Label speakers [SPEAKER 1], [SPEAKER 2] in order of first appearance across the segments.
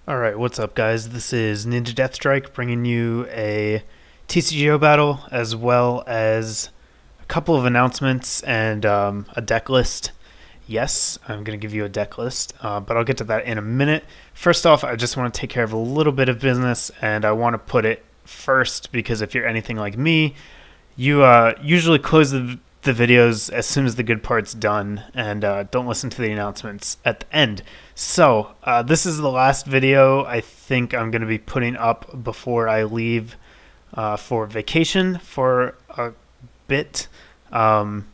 [SPEAKER 1] Alright, what's up guys? This is NinjaDeathStrike bringing you a TCGO battle as well as a couple of announcements and a deck list. Yes, I'm going to give you a deck list, but I'll get to that in a minute. First off, I just want to take care of a little bit of business, and I want to put it first because if you're anything like me, you usually close the videos as soon as the good part's done and don't listen to the announcements at the end. So this is the last video I think I'm going to be putting up before I leave for vacation for a bit. And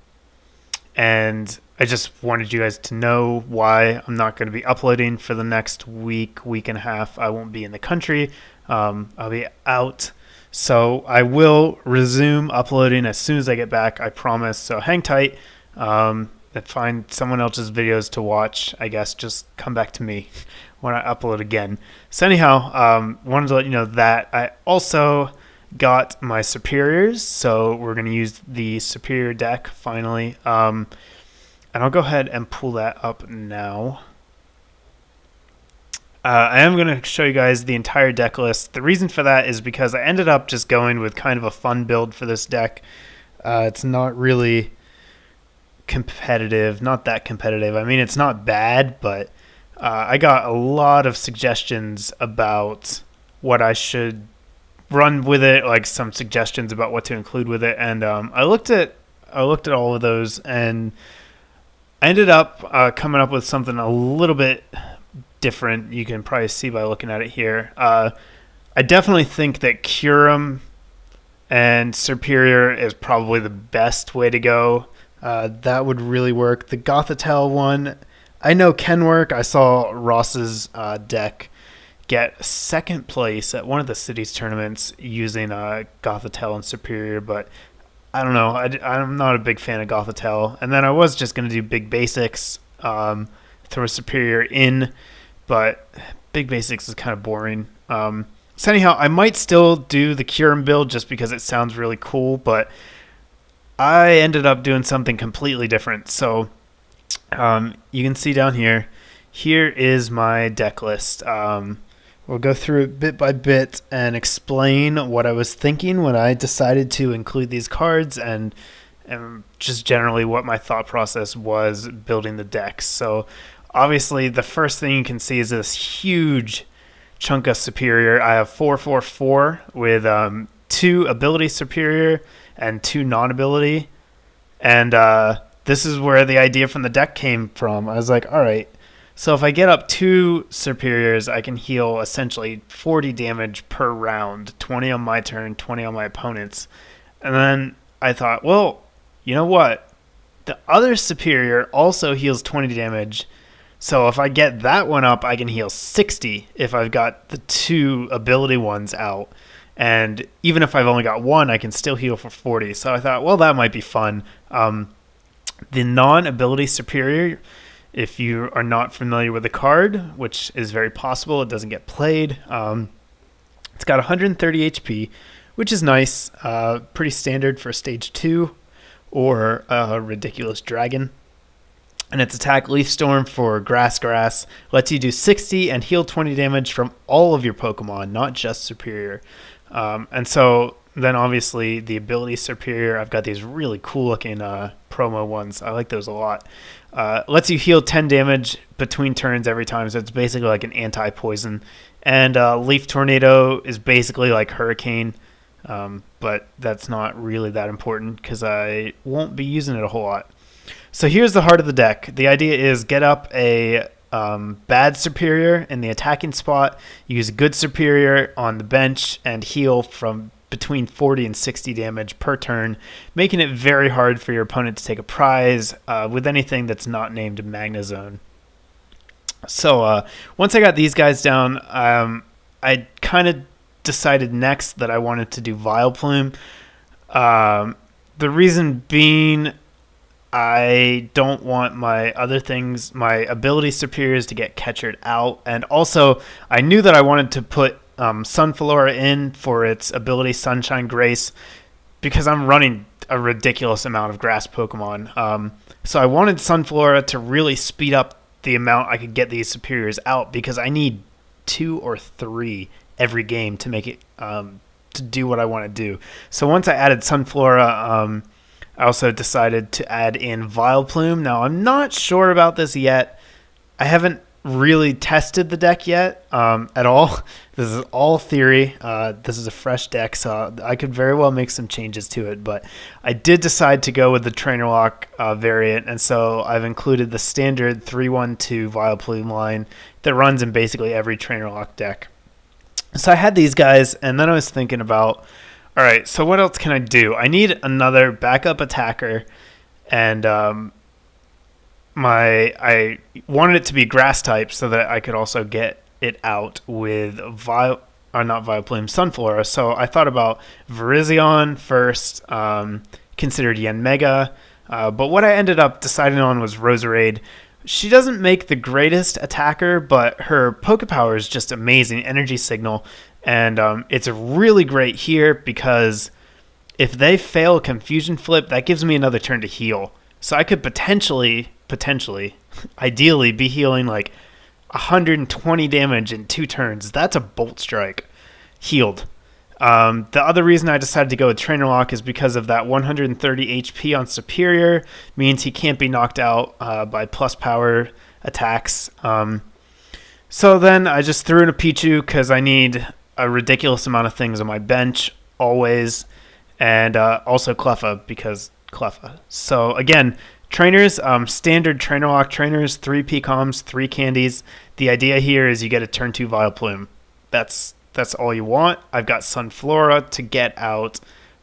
[SPEAKER 1] I just wanted you guys to know why I'm not going to be uploading for the next week, week and a half. I won't be in the country. I'll be out. So I will resume uploading as soon as I get back, I promise. So hang tight and find someone else's videos to watch. I guess just come back to me when I upload again. So anyhow, wanted to let you know that I also got my Serperiors. So we're going to use the Serperior deck finally. And I'll go ahead and pull that up now. I am going to show you guys the entire deck list. The reason for that is because I ended up just going with kind of a fun build for this deck. It's not really competitive, not that competitive. I mean, it's not bad, but I got a lot of suggestions about what I should run with it, like some suggestions about what to include with it. And I looked at all of those, and I ended up coming up with something a little bit different. You can probably see by looking at it here. I definitely think that Kyurem and Serperior is probably the best way to go. That would really work. The Gothitelle one, I know can work. I saw Ross's deck get second place at one of the cities tournaments using Gothitelle and Serperior, but I don't know. I'm not a big fan of Gothitelle. And then I was just going to do big basics, throw Serperior in, but big basics is kind of boring. So anyhow, I might still do the Kyurem build just because it sounds really cool, but I ended up doing something completely different. So you can see down here, here is my deck list. We'll go through it bit by bit and explain what I was thinking when I decided to include these cards and just generally what my thought process was building the deck. So obviously, the first thing you can see is this huge chunk of Serperior. I have 4/4/4 with 2 ability Serperior and 2 non-ability. And this is where the idea from the deck came from. I was like, all right, so if I get up 2 Serperiors, I can heal essentially 40 damage per round, 20 on my turn, 20 on my opponent's. And then I thought, well, you know what? The other Serperior also heals 20 damage. So if I get that one up, I can heal 60 if I've got the 2 ability ones out. And even if I've only got 1, I can still heal for 40. So I thought, well, that might be fun. The non-ability Serperior, if you are not familiar with the card, which is very possible, it doesn't get played. It's got 130 HP, which is nice. Pretty standard for stage 2 or a ridiculous dragon. And its attack, Leaf Storm for Grass, lets you do 60 and heal 20 damage from all of your Pokemon, not just Serperior. And so then obviously the ability Serperior, I've got these really cool looking promo ones. I like those a lot. Lets you heal 10 damage between turns every time, so it's basically like an anti-poison. And Leaf Tornado is basically like Hurricane, but that's not really that important because I won't be using it a whole lot. So here's the heart of the deck. The idea is get up a bad Serperior in the attacking spot, use a good Serperior on the bench, and heal from between 40 and 60 damage per turn, making it very hard for your opponent to take a prize with anything that's not named Magnezone. So once I got these guys down, I kind of decided next that I wanted to do Vileplume. The reason being, I don't want my other things, my ability Serperiors to get catchered out. And also, I knew that I wanted to put Sunflora in for its ability Sunshine Grace because I'm running a ridiculous amount of grass Pokemon. So I wanted Sunflora to really speed up the amount I could get these Serperiors out because I need 2 or 3 every game to make it to do what I want to do. So once I added Sunflora, I also decided to add in Vileplume. Now, I'm not sure about this yet. I haven't really tested the deck yet at all. This is all theory. This is a fresh deck, so I could very well make some changes to it. But I did decide to go with the Trainer Lock variant, and so I've included the standard 3-1-2 Vileplume line that runs in basically every Trainer Lock deck. So I had these guys, and then I was thinking about, all right, so what else can I do? I need another backup attacker, and I wanted it to be grass type so that I could also get it out with not Vileplume, Sunflora. So I thought about Virizion first, considered Yanmega, but what I ended up deciding on was Roserade. She doesn't make the greatest attacker, but her Poke Power is just amazing, Energy Signal, and it's really great here because if they fail Confusion Flip, that gives me another turn to heal. So I could potentially, ideally, be healing like 120 damage in 2 turns. That's a Bolt Strike healed. The other reason I decided to go with Trainer Lock is because of that 130 HP on Serperior, means he can't be knocked out by plus power attacks. So then I just threw in a Pichu because I need a ridiculous amount of things on my bench always, and also Cleffa because Cleffa. So again, trainers, standard Trainer Lock trainers, 3 Pecoms, 3 candies. The idea here is you get a turn 2 Vileplume. That's all you want. I've got Sunflora to get out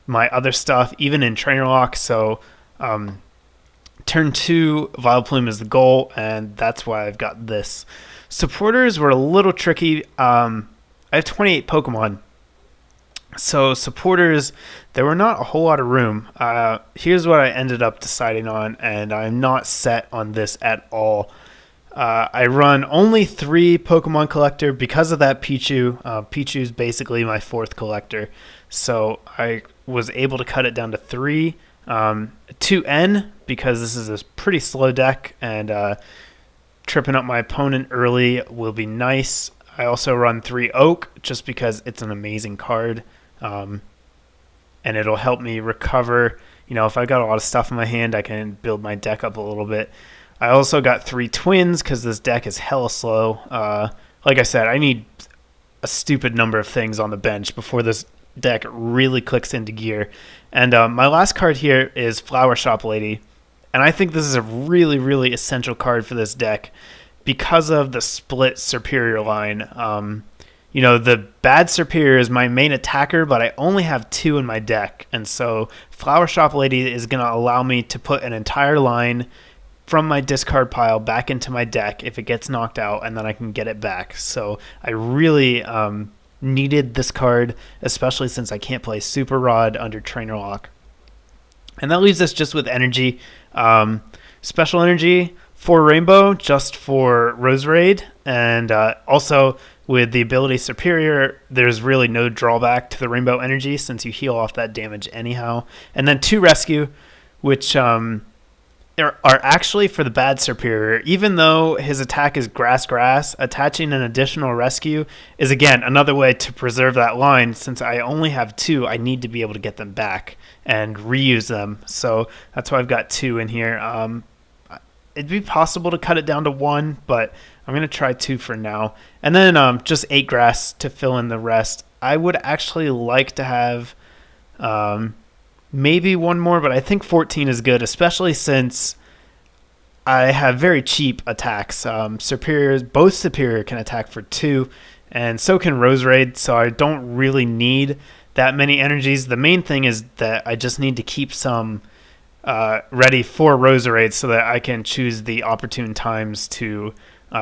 [SPEAKER 1] my other stuff, even in Trainer Lock. So turn 2 Vileplume is the goal, and that's why I've got this. Supporters were a little tricky. I have 28 Pokemon. So supporters, there were not a whole lot of room. Here's what I ended up deciding on, and I'm not set on this at all. I run only 3 Pokemon Collector because of that Pichu. Pichu's basically my 4th collector. So I was able to cut it down to 3. 2N because this is a pretty slow deck, and tripping up my opponent early will be nice. I also run 3 Oak just because it's an amazing card. And it'll help me recover. You know, if I've got a lot of stuff in my hand, I can build my deck up a little bit. I also got 3 Twins because this deck is hella slow. Like I said, I need a stupid number of things on the bench before this deck really clicks into gear. And my last card here is Flower Shop Lady. And I think this is a really, really essential card for this deck because of the split Serperior line. You know, the bad Serperior is my main attacker, but I only have 2 in my deck. And so Flower Shop Lady is going to allow me to put an entire line from my discard pile back into my deck if it gets knocked out, and then I can get it back. So I really needed this card, especially since I can't play Super Rod under Trainer Lock. And that leaves us just with energy. Special energy for Rainbow, just for Roserade, and also with the ability Serperior, there's really no drawback to the Rainbow energy since you heal off that damage anyhow. And then 2 Rescue, which are actually for the bad Serperior. Even though his attack is grass, attaching an additional Rescue is, again, another way to preserve that line. Since I only have 2, I need to be able to get them back and reuse them. So that's why I've got 2 in here. It'd be possible to cut it down to 1, but I'm going to try 2 for now. And then just 8 grass to fill in the rest. I would actually like to have maybe 1 more, but I think 14 is good, especially since I have very cheap attacks. Both Serperior can attack for 2, and so can Roserade, so I don't really need that many energies. The main thing is that I just need to keep some ready for Roserade so that I can choose the opportune times to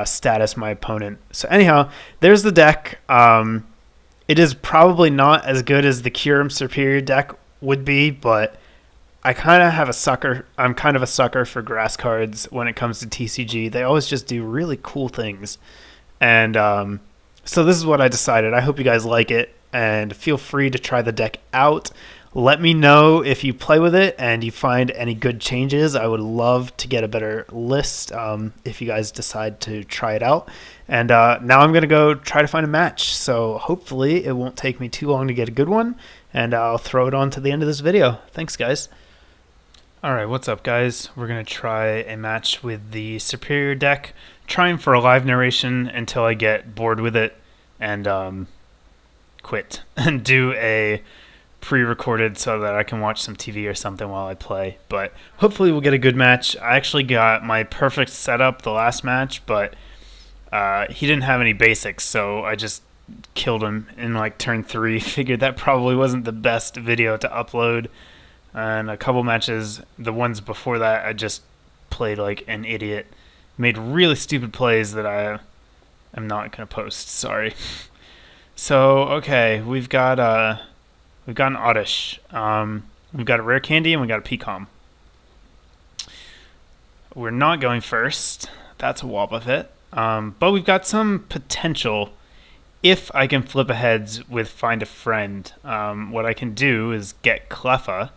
[SPEAKER 1] status my opponent. So anyhow, there's the deck. It is probably not as good as the Kyurem Serperior deck would be, but I'm kind of a sucker for grass cards when it comes to TCG. They always just do really cool things. And so this is what I decided. I hope you guys like it, and feel free to try the deck out. let me know if you play with it and you find any good changes. I would love to get a better list if you guys decide to try it out. And now I'm going to go try to find a match. So hopefully it won't take me too long to get a good one. And I'll throw it on to the end of this video. Thanks, guys. Alright, what's up, guys? We're going to try a match with the Serperior deck. Trying for a live narration until I get bored with it and quit and do a pre-recorded so that I can watch some TV or something while I play. But hopefully we'll get a good match. I actually got my perfect setup the last match, but he didn't have any basics, so I just killed him in like turn 3. Figured that probably wasn't the best video to upload. And a couple matches, the ones before that, I just played like an idiot. Made really stupid plays that I am not going to post. Sorry. So, okay, we've got an Oddish. We've got a Rare Candy and we got a Pecom. We're not going first. That's a Wobbuffet. But we've got some potential if I can flip aheads with Find a Friend. What I can do is get Cleffa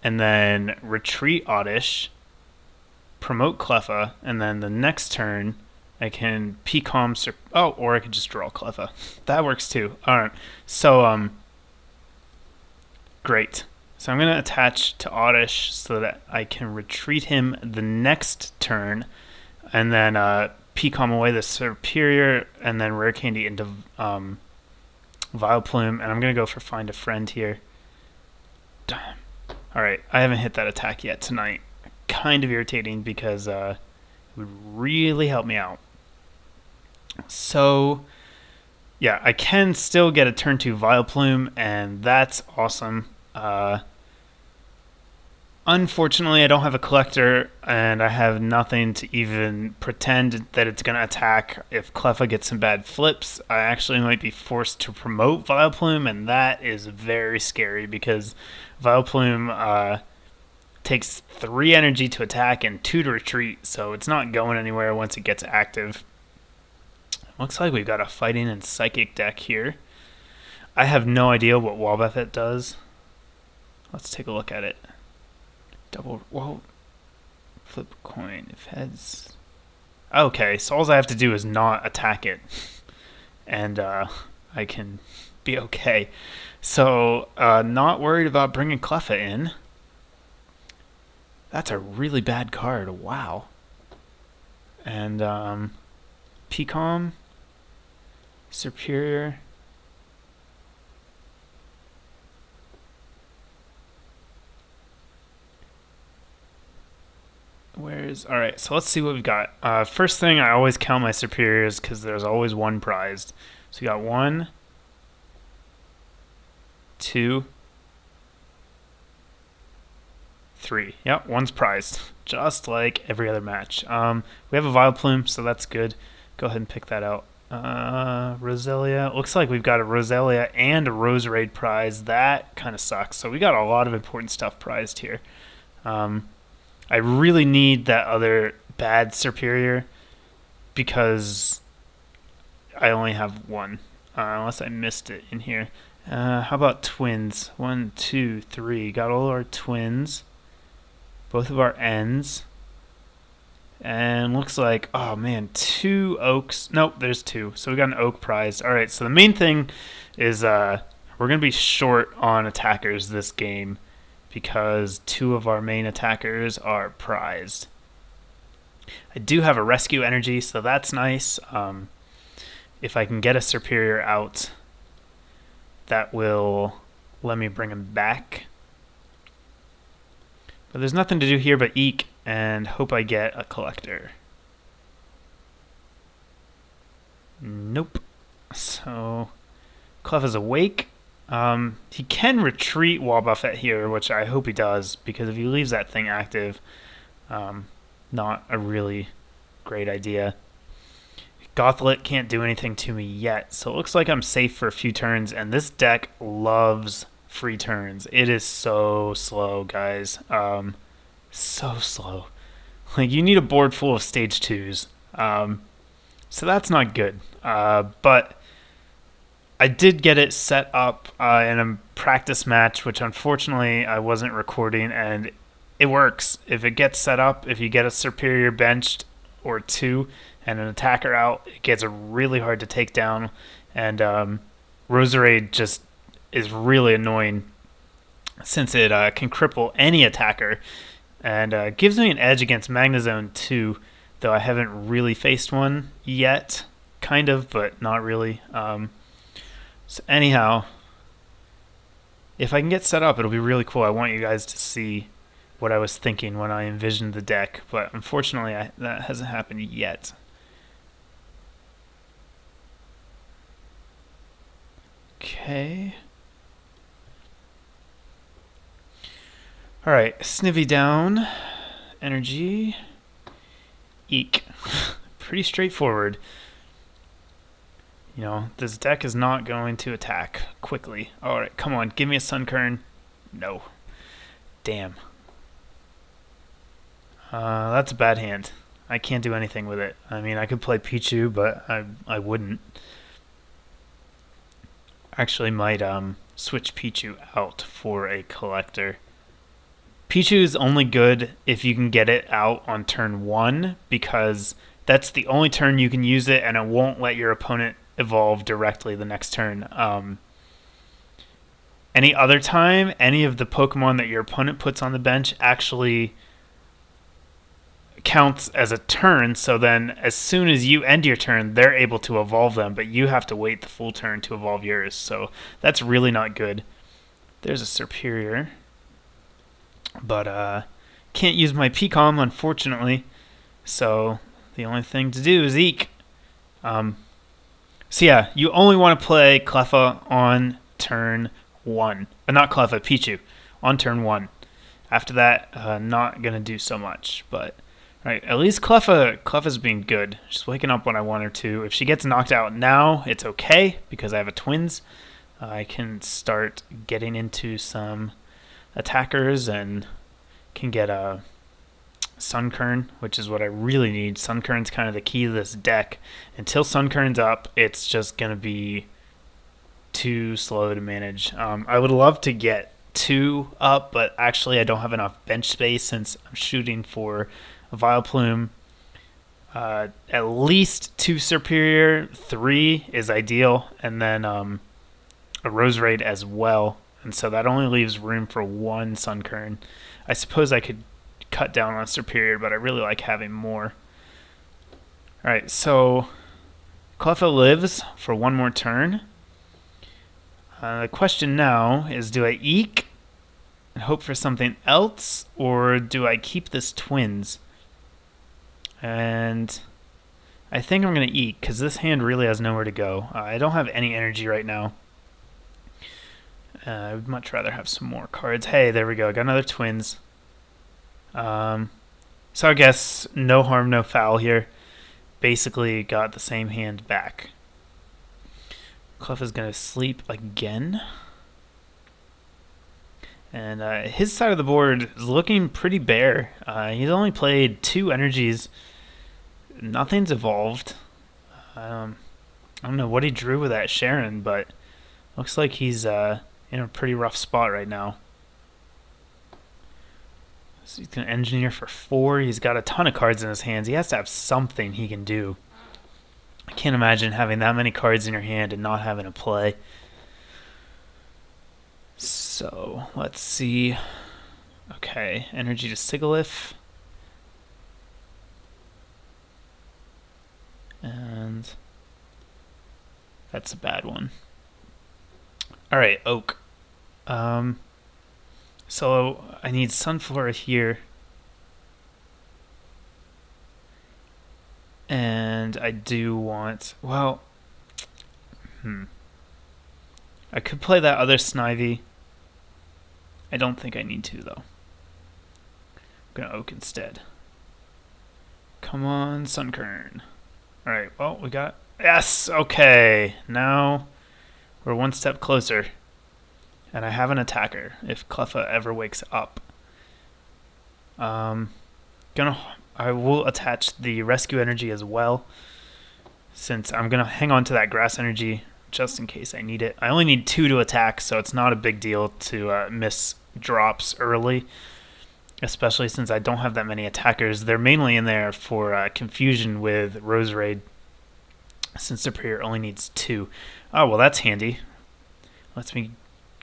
[SPEAKER 1] and then retreat Oddish, promote Cleffa, and then the next turn I can Pecom, or I could just draw Cleffa. That works too. Alright, so great. So I'm going to attach to Oddish so that I can retreat him the next turn, and then Pecom away the Serperior, and then Rare Candy into Vileplume, and I'm going to go for Find a Friend here. Damn. Alright, I haven't hit that attack yet tonight. Kind of irritating because it would really help me out. So, yeah, I can still get a turn 2 Vileplume, and that's awesome. Unfortunately, I don't have a collector, and I have nothing to even pretend that it's going to attack. If Cleffa gets some bad flips, I actually might be forced to promote Vileplume, and that is very scary because Vileplume takes 3 energy to attack and 2 to retreat, so it's not going anywhere once it gets active. Looks like we've got a Fighting and Psychic deck here. I have no idea what Wobbuffet does. Let's take a look at it. Flip a coin. If heads... Okay, so all I have to do is not attack it. And I can be okay. So, not worried about bringing Cleffa in. That's a really bad card. Wow. And, Pecom, Serperior. Alright, so let's see what we've got. First thing, I always count my Serperiors because there's always one prized. So we got 1, 2, 3. Yep, one's prized. Just like every other match. We have a Vileplume, so that's good. Go ahead and pick that out. Roselia. Looks like we've got a Roselia and a Roserade prize. That kind of sucks. So we got a lot of important stuff prized here. I really need that other bad Serperior because I only have one, unless I missed it in here. How about twins? 1, 2, 3. Got all our twins. Both of our ends. And looks like, oh man, 2 oaks. Nope, there's 2. So we got an oak prize. Alright, so the main thing is we're going to be short on attackers this game because 2 of our main attackers are prized. I do have a rescue energy, so that's nice. If I can get a Serperior out, that will let me bring him back. But there's nothing to do here but eek and hope I get a collector. Nope. So, Cleffa's awake. He can retreat Wobbuffet here, which I hope he does, because if he leaves that thing active, not a really great idea. Gothlet can't do anything to me yet, so it looks like I'm safe for a few turns, and this deck loves free turns. It is so slow, guys. So slow. Like, you need a board full of stage 2s. So that's not good. But I did get it set up in a practice match, which unfortunately I wasn't recording, and it works. If it gets set up, if you get a Serperior benched or two and an attacker out, it gets really hard to take down, and Roserade just is really annoying since it can cripple any attacker, and gives me an edge against Magnezone too, though I haven't really faced one yet. Kind of, but not really. So anyhow, if I can get set up, it'll be really cool. I want you guys to see what I was thinking when I envisioned the deck, but unfortunately that hasn't happened yet. Okay. Alright, Snivy down. Energy. Eek. Pretty straightforward. You know, this deck is not going to attack quickly. Alright, come on, give me a Sunkern. No. Damn. That's a bad hand. I can't do anything with it. I mean, I could play Pichu, but I wouldn't. Actually might switch Pichu out for a collector. Pichu is only good if you can get it out on turn 1, because that's the only turn you can use it, and it won't let your opponent evolve directly the next turn. Any other time, any of the Pokemon that your opponent puts on the bench actually counts as a turn, so then as soon as you end your turn, they're able to evolve them, but you have to wait the full turn to evolve yours, so that's really not good. There's a Serperior, but can't use my Pcom, unfortunately, so the only thing to do is Eek. So yeah, you only want to play Cleffa on turn 1. Not Cleffa, Pichu, on turn 1. After that, not going to do so much, but right, at least Cleffa's being good. She's waking up when I want her to. If she gets knocked out now, it's okay, because I have a Twins. I can start getting into some attackers and can get a Sunkern, which is what I really need. Sunkern's kind of the key to this deck. Until Sunkern's up, it's just going to be too slow to manage. I would love to get 2 up, but actually I don't have enough bench space since I'm shooting for a Vileplume. At least 2 Serperior, 3 is ideal, and then a Roserade as well. And so that only leaves room for 1 Sunkern. I suppose I could cut down on Serperior, but I really like having more. Alright, so Cleffa lives for 1 more turn. The question now is, do I Eek and hope for something else, or do I keep this Twins? And I think I'm going to Eek, because this hand really has nowhere to go. I don't have any energy right now. I would much rather have some more cards. Hey, there we go. I got another Twins. So I guess no harm, no foul here. Basically got the same hand back. Cleffa's going to sleep again. And his side of the board is looking pretty bare. He's only played 2 energies. Nothing's evolved. I don't know what he drew with that Sharon, but looks like he's in a pretty rough spot right now. So he's going to engineer for 4. He's got a ton of cards in his hands. He has to have something he can do. I can't imagine having that many cards in your hand and not having a play. So, let's see. Okay, energy to Sigilyph. And that's a bad one. Alright, Oak. So I need Sunflora here. And I do want, well, I could play that other Snivy. I don't think I need to, though. I'm going to Oak instead. Come on, Sunkern. Alright, well, we got, yes, okay. Now we're 1 step closer. And I have an attacker if Cleffa ever wakes up. I will attach the rescue energy as well, since I'm gonna hang on to that grass energy just in case I need it. I only need 2 to attack, so it's not a big deal to miss drops early, especially since I don't have that many attackers. They're mainly in there for confusion with Rose Raid, since Serperior only needs 2. Oh, well, that's handy. Lets me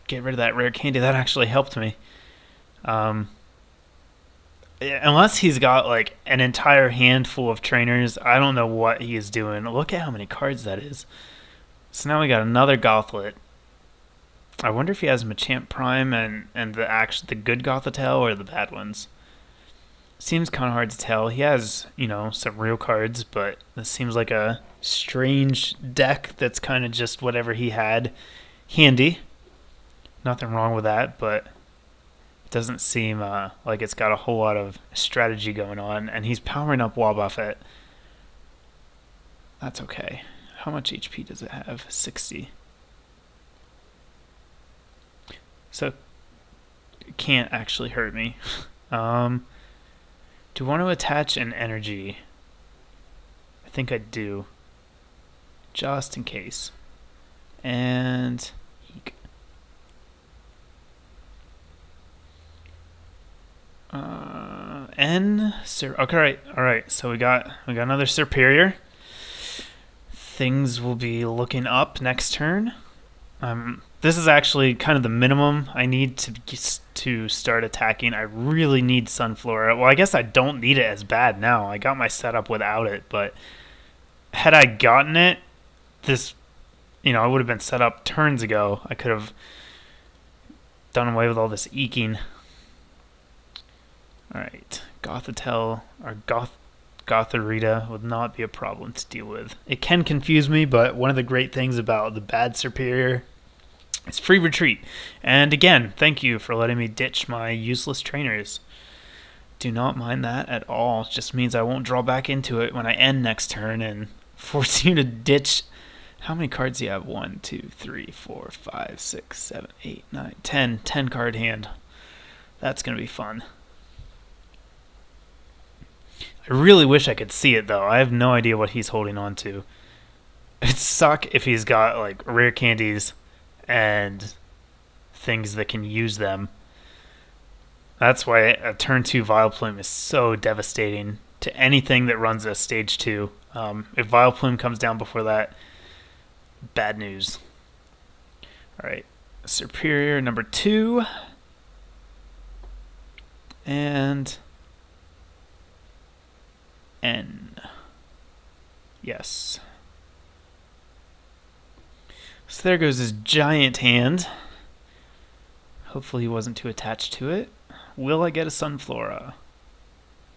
[SPEAKER 1] get rid of that rare candy. That actually helped me. Unless he's got like an entire handful of trainers, I don't know what he is doing. Look at how many cards that is. So now we got another Gothlet. I wonder if he has Machamp Prime and the good Gothitelle or the bad ones. Seems kind of hard to tell. He has, some real cards, but this seems like a strange deck that's kind of just whatever he had handy. Nothing wrong with that, but it doesn't seem like it's got a whole lot of strategy going on, and he's powering up Wobbuffet. That's okay. How much HP does it have? 60. So it can't actually hurt me. Do I want to attach an energy? I think I do. Just in case. And eek. Okay, all right. So we got another Serperior. Things will be looking up next turn. This is actually kind of the minimum I need to start attacking. I really need Sunflora. Well, I guess I don't need it as bad now. I got my setup without it, but had I gotten it, this, I would have been set up turns ago. I could have done away with all this eking. All right, Gothitelle or Gothorita would not be a problem to deal with. It can confuse me, but one of the great things about the bad Serperior is free retreat. And again, thank you for letting me ditch my useless trainers. Do not mind that at all. It just means I won't draw back into it when I end next turn and force you to ditch. How many cards do you have? 1, 2, 3, 4, 5, 6, 7, 8, 9, 10. 10 card hand. That's going to be fun. I really wish I could see it, though. I have no idea what he's holding on to. It'd suck if he's got, like, rare candies and things that can use them. That's why a turn 2 Vileplume is so devastating to anything that runs a stage 2. If Vileplume comes down before that, bad news. Alright, Serperior number 2. And N. Yes. So there goes his giant hand. Hopefully he wasn't too attached to it. Will I get a Sunflora?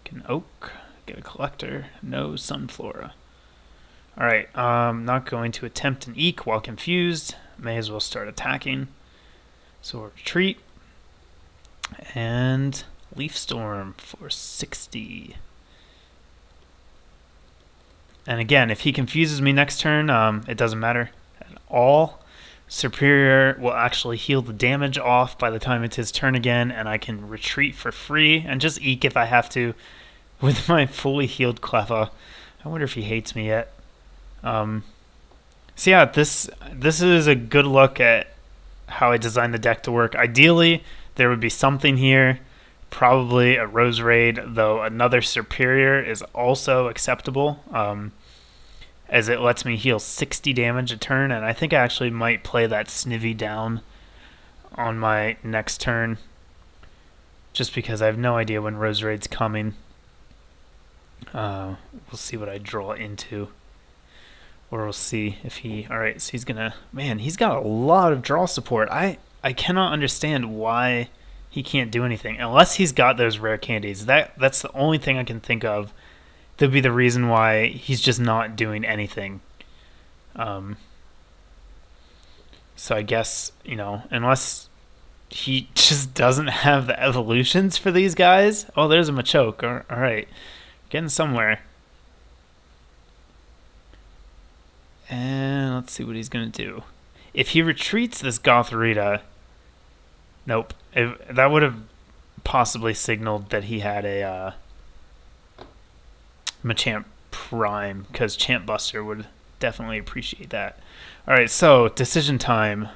[SPEAKER 1] Can Oak get a Collector? No Sunflora. Alright, I'm not going to attempt an Eek while confused. May as well start attacking. So we'll retreat. And Leaf Storm for 60. And again, if he confuses me next turn, it doesn't matter at all. Serperior will actually heal the damage off by the time it's his turn again, and I can retreat for free and just Eek if I have to with my fully healed Cleffa. I wonder if he hates me yet. So yeah, this is a good look at how I designed the deck to work. Ideally, there would be something here, probably a Rose Raid, though another Serperior is also acceptable, as it lets me heal 60 damage a turn, and I think I actually might play that Snivy down on my next turn, just because I have no idea when Rose Raid's coming. We'll see what I draw into, or we'll see if he... Alright, so he's gonna... Man, he's got a lot of draw support. I cannot understand why he can't do anything, unless he's got those rare candies. That's the only thing I can think of that would be the reason why he's just not doing anything. So I guess, unless he just doesn't have the evolutions for these guys. Oh, there's a Machoke. All right, getting somewhere. And let's see what he's gonna do. If he retreats this Gothorita, nope. That would have possibly signaled that he had a Machamp Prime, because Champ Buster would definitely appreciate that. All right, so decision time.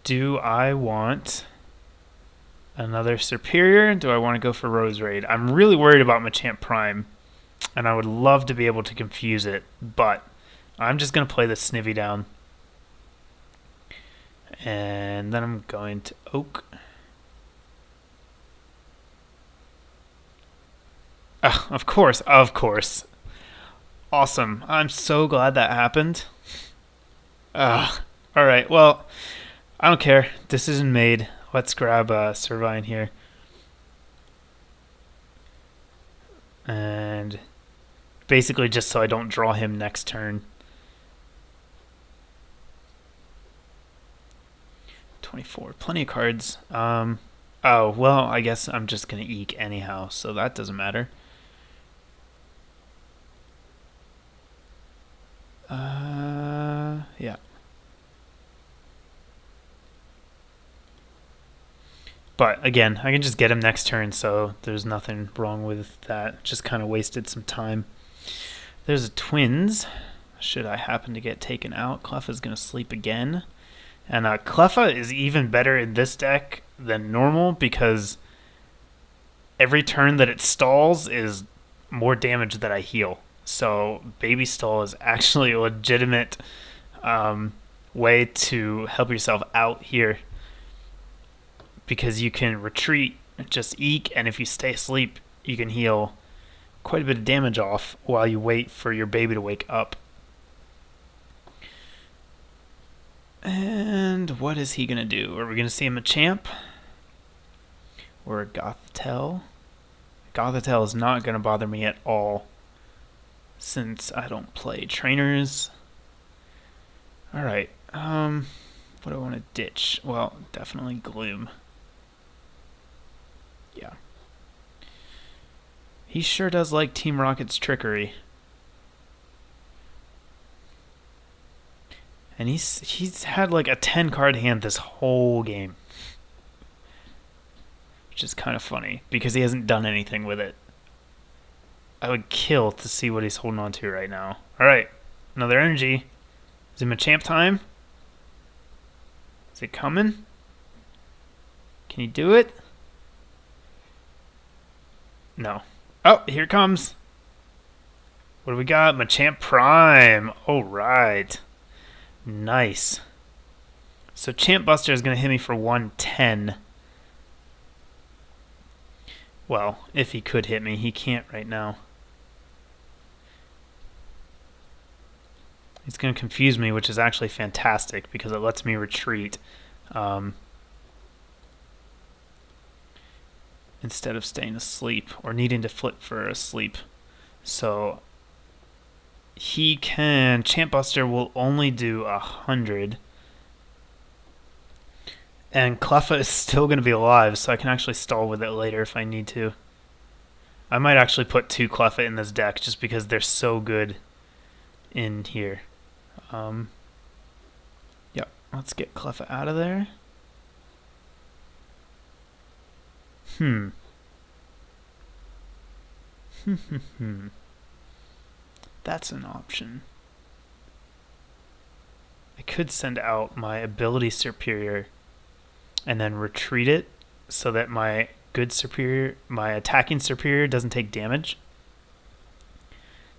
[SPEAKER 1] Do I want another Serperior? Do I want to go for Rose Raid? I'm really worried about Machamp Prime, and I would love to be able to confuse it, but I'm just going to play the Snivy down. And then I'm going to Oak. Of course, of course. Awesome. I'm so glad that happened. Alright, well, I don't care. Decision made. Let's grab Servine here. And basically just so I don't draw him next turn. 24. Plenty of cards. Oh, well, I guess I'm just going to eke anyhow, so that doesn't matter. Yeah. But again, I can just get him next turn, so there's nothing wrong with that. Just kind of wasted some time. There's a Twins. Should I happen to get taken out, Cleffa's going to sleep again. And Cleffa is even better in this deck than normal because every turn that it stalls is more damage that I heal. So Baby Stall is actually a legitimate way to help yourself out here because you can retreat, just eke, and if you stay asleep, you can heal quite a bit of damage off while you wait for your baby to wake up. And what is he going to do? Are we going to see him a Machamp? Or a Gothitelle? Gothitelle is not going to bother me at all since I don't play trainers. Alright, what do I want to ditch? Well, definitely Gloom. Yeah. He sure does like Team Rocket's trickery. And he's had like a 10 card hand this whole game. Which is kind of funny because he hasn't done anything with it. I would kill to see what he's holding on to right now. Alright, another energy. Is it Machamp time? Is it coming? Can he do it? No. Oh, here it comes. What do we got? Machamp Prime. Alright. Nice. So Champ Buster is going to hit me for 110. Well, if he could hit me, he can't right now. He's going to confuse me, which is actually fantastic because it lets me retreat instead of staying asleep or needing to flip for a sleep. So he can... Champ Buster will only do 100. And Cleffa is still going to be alive, so I can actually stall with it later if I need to. I might actually put 2 Cleffa in this deck just because they're so good in here. Yep, let's get Cleffa out of there. That's an option. I could send out my ability Serperior and then retreat it so that my good Serperior, my attacking Serperior doesn't take damage.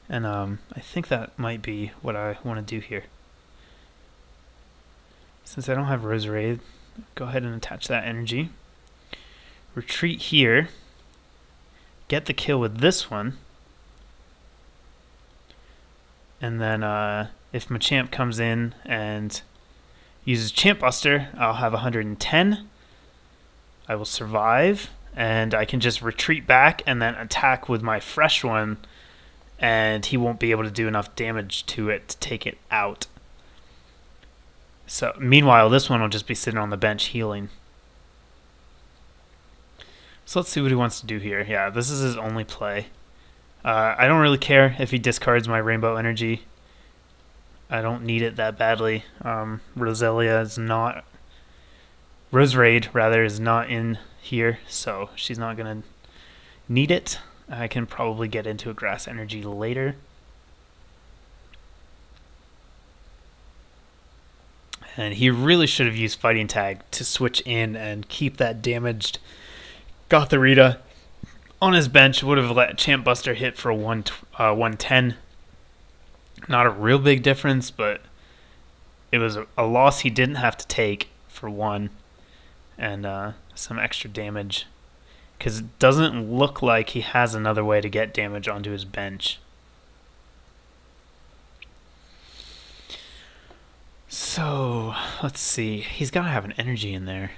[SPEAKER 1] And I think that might be what I want to do here. Since I don't have Roserade, go ahead and attach that energy. Retreat here. Get the kill with this one. And then if Machamp comes in and uses Champ Buster, I'll have 110. I will survive, and I can just retreat back and then attack with my fresh one, and he won't be able to do enough damage to it to take it out. So meanwhile, this one will just be sitting on the bench healing. So let's see what he wants to do here. Yeah, this is his only play. I don't really care if he discards my Rainbow Energy. I don't need it that badly. Roselia is not... Roserade, rather, is not in here, so she's not going to need it. I can probably get into a Grass Energy later. And he really should have used Fighting Tag to switch in and keep that damaged Gotharita on his bench. Would have let Champ Buster hit for 110. Not a real big difference, but it was a loss he didn't have to take for 1. And some extra damage. Because it doesn't look like he has another way to get damage onto his bench. So, let's see. He's got to have an energy in there.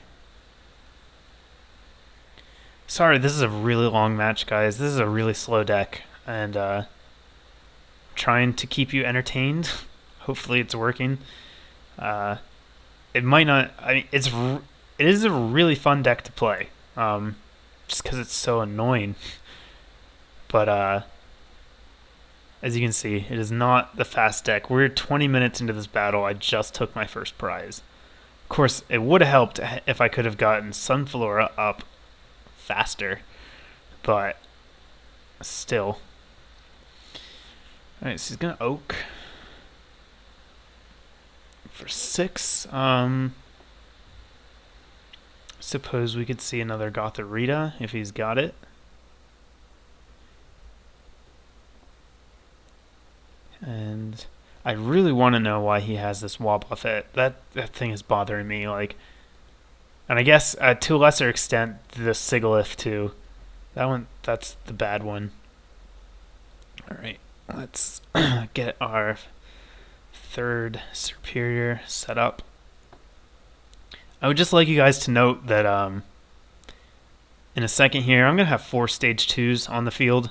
[SPEAKER 1] Sorry, this is a really long match, guys. This is a really slow deck. And trying to keep you entertained. Hopefully it's working. It might not... I mean, it is a really fun deck to play. Just because it's so annoying. But as you can see, it is not the fast deck. We're 20 minutes into this battle. I just took my first prize. Of course, it would have helped if I could have gotten Sunflora up faster. But still. Alright, so he's going to Oak for 6. Suppose we could see another Gotharita if he's got it. And I really want to know why he has this Wobbuffet. That thing is bothering me. And I guess to a lesser extent the Sigilyph too. That's the bad one. All right, let's get our 3rd Serperior set up. I would just like you guys to note that in a second here, I'm going to have 4 stage 2s on the field.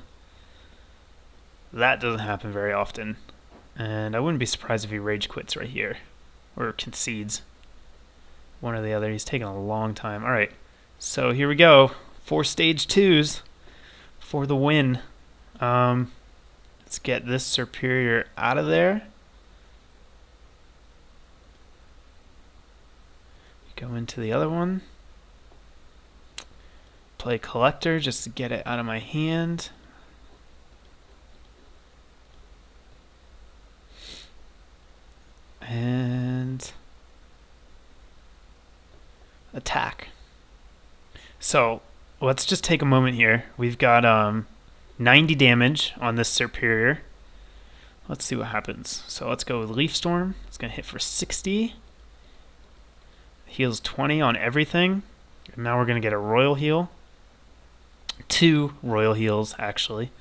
[SPEAKER 1] That doesn't happen very often. And I wouldn't be surprised if he rage quits right here. Or concedes. One or the other. He's taking a long time. Alright, so here we go. 4 stage 2s for the win. Let's get this Serperior out of there. Go into the other one. Play Collector just to get it out of my hand. And attack. So let's just take a moment here. We've got 90 damage on this Serperior. Let's see what happens. So let's go with Leaf Storm. It's going to hit for 60. Heals 20 on everything. And now we're going to get a Royal Heal. 2 Royal Heals, actually.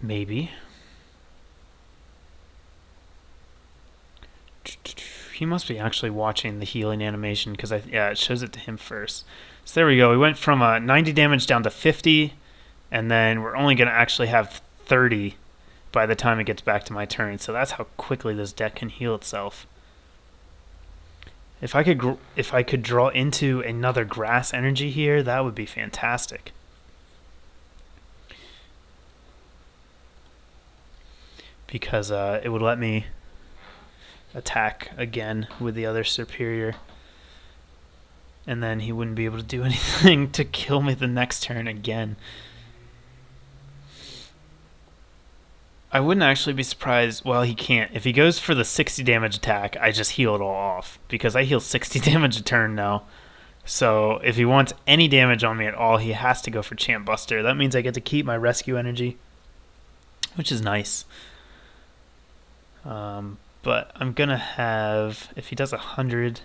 [SPEAKER 1] Maybe. He must be actually watching the healing animation because it shows it to him first. So there we go. We went from 90 damage down to 50, and then we're only going to actually have 30 by the time it gets back to my turn. So that's how quickly this deck can heal itself. If I could draw into another grass energy here, that would be fantastic. Because it would let me attack again with the other Serperior. And then he wouldn't be able to do anything to kill me the next turn again. I wouldn't actually be surprised. Well, he can't. If he goes for the 60 damage attack, I just heal it all off. Because I heal 60 damage a turn now. So if he wants any damage on me at all, he has to go for Champ Buster. That means I get to keep my rescue energy, which is nice. But I'm going to have, if he does 100,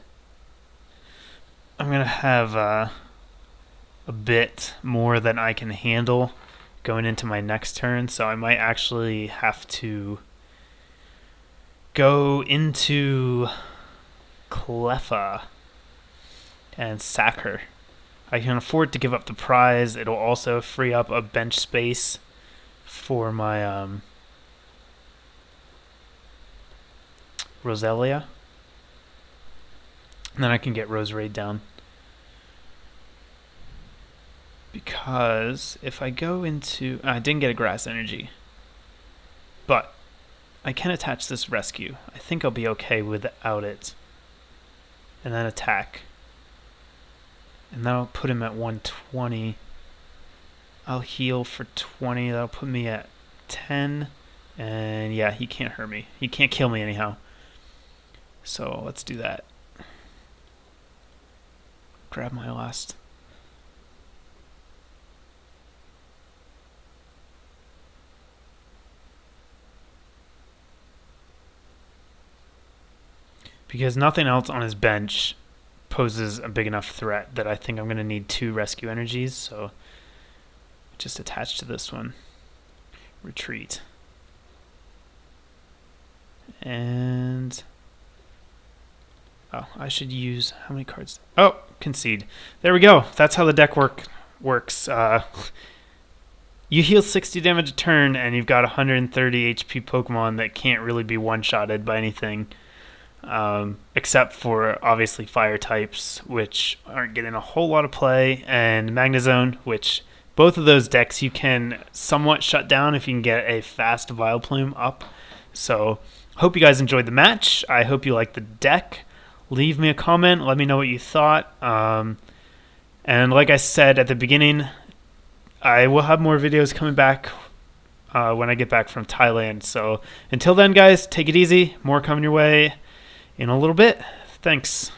[SPEAKER 1] I'm going to have a bit more than I can handle going into my next turn. So I might actually have to go into Cleffa and sack her. I can afford to give up the prize. It'll also free up a bench space for my Roselia. And then I can get Roserade down. Because if I go into... I didn't get a grass energy. But I can attach this rescue. I think I'll be okay without it. And then attack. And that'll put him at 120. I'll heal for 20. That'll put me at 10. And yeah, he can't hurt me. He can't kill me anyhow. So let's do that. Grab my last. Because nothing else on his bench poses a big enough threat that I think I'm going to need 2 rescue energies, so just attach to this one. Retreat. And oh, I should use how many cards? Oh, concede. There we go. That's how the deck works. You heal 60 damage a turn, and you've got 130 HP Pokemon that can't really be one-shotted by anything. Except for obviously fire types, which aren't getting a whole lot of play, and Magnezone, which both of those decks you can somewhat shut down if you can get a fast Vileplume up. So hope you guys enjoyed the match. I hope you liked the deck. Leave me a comment, let me know what you thought. And like I said at the beginning, I will have more videos coming back when I get back from Thailand. So until then, guys, take it easy. More coming your way in a little bit. Thanks.